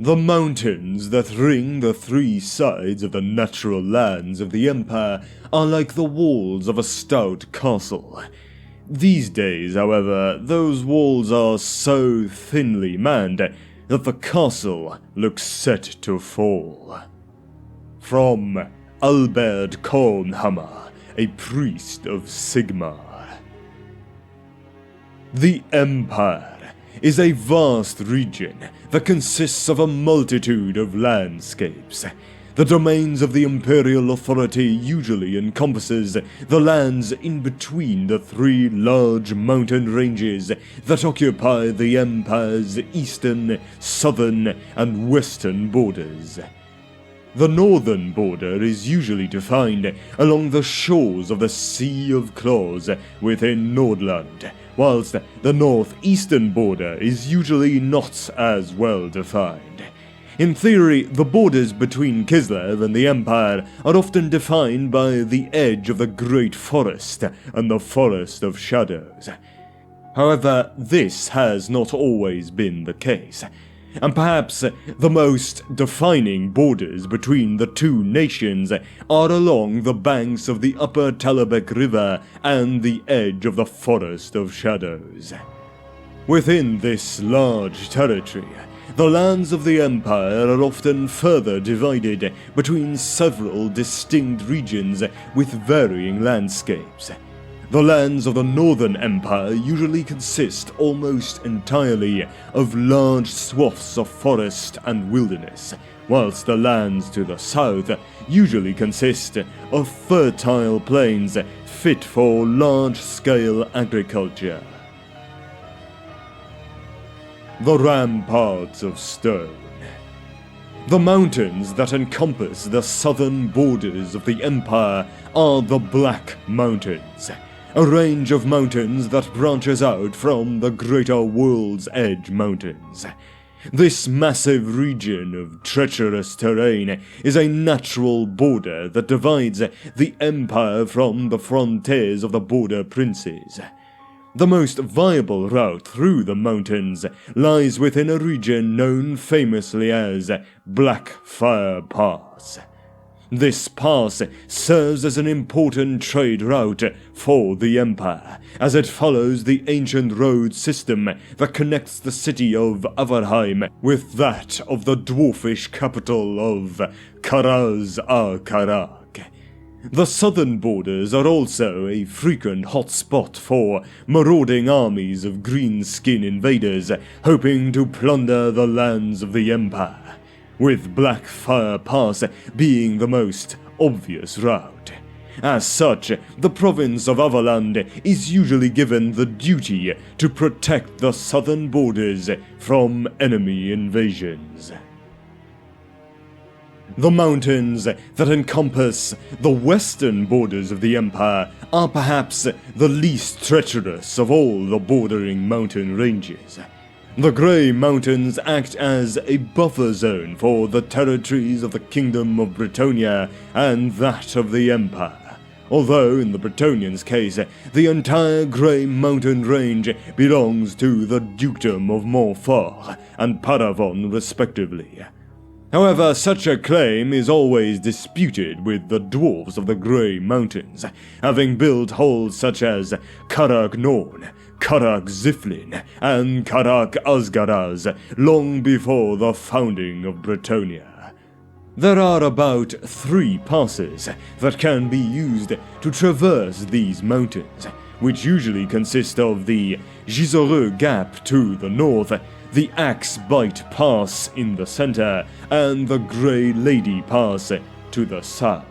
The mountains that ring the three sides of the natural lands of the Empire are like the walls of a stout castle. These days, however, those walls are so thinly manned that the castle looks set to fall. From Albert Kornhammer, a priest of Sigmar. The Empire is a vast region that consists of a multitude of landscapes. The domains of the Imperial Authority usually encompasses the lands in between the three large mountain ranges that occupy the Empire's eastern, southern, and western borders. The northern border is usually defined along the shores of the Sea of Claws within Nordland, whilst the northeastern border is usually not as well defined. In theory, the borders between Kislev and the Empire are often defined by the edge of the Great Forest and the Forest of Shadows. However, this has not always been the case, and perhaps the most defining borders between the two nations are along the banks of the upper Talabek River and the edge of the Forest of Shadows. Within this large territory, the lands of the Empire are often further divided between several distinct regions with varying landscapes. The lands of the Northern Empire usually consist almost entirely of large swaths of forest and wilderness, whilst the lands to the south usually consist of fertile plains fit for large-scale agriculture. The Ramparts of Stone. The mountains that encompass the southern borders of the Empire are the Black Mountains, a range of mountains that branches out from the Greater World's Edge Mountains. This massive region of treacherous terrain is a natural border that divides the Empire from the frontiers of the Border Princes. The most viable route through the mountains lies within a region known famously as Blackfire Pass. This pass serves as an important trade route for the Empire, as it follows the ancient road system that connects the city of Avarheim with that of the dwarfish capital of Karaz-a-Karak. The southern borders are also a frequent hotspot for marauding armies of green-skin invaders hoping to plunder the lands of the Empire, with Blackfire Pass being the most obvious route. As such, the province of Averland is usually given the duty to protect the southern borders from enemy invasions. The mountains that encompass the western borders of the Empire are perhaps the least treacherous of all the bordering mountain ranges. The Grey Mountains act as a buffer zone for the territories of the Kingdom of Bretonnia and that of the Empire, although in the Bretonians' case, the entire Grey Mountain range belongs to the Dukedom of Montfort and Paravon respectively. However, such a claim is always disputed with the dwarves of the Grey Mountains, having built halls such as Karak Norn, Karak Ziflin, and Karak Asgaraz long before the founding of Bretonnia. There are about 3 passes that can be used to traverse these mountains, which usually consist of the Gisore Gap to the north, the Axe Bite Pass in the center, and the Grey Lady Pass to the south.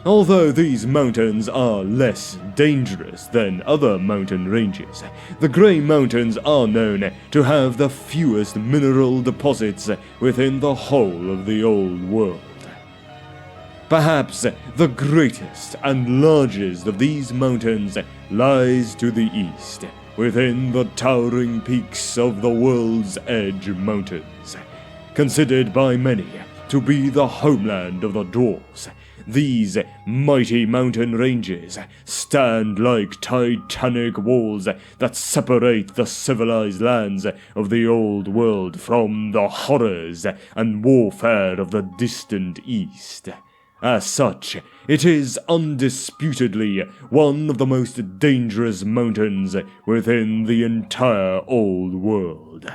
Although these mountains are less dangerous than other mountain ranges, the Grey Mountains are known to have the fewest mineral deposits within the whole of the Old World. Perhaps the greatest and largest of these mountains lies to the east, within the towering peaks of the World's Edge Mountains. Considered by many to be the homeland of the dwarves, These mighty mountain ranges stand like titanic walls that separate the civilized lands of the old world from the horrors and warfare of the distant East. As such, it is undisputedly one of the most dangerous mountains within the entire old world.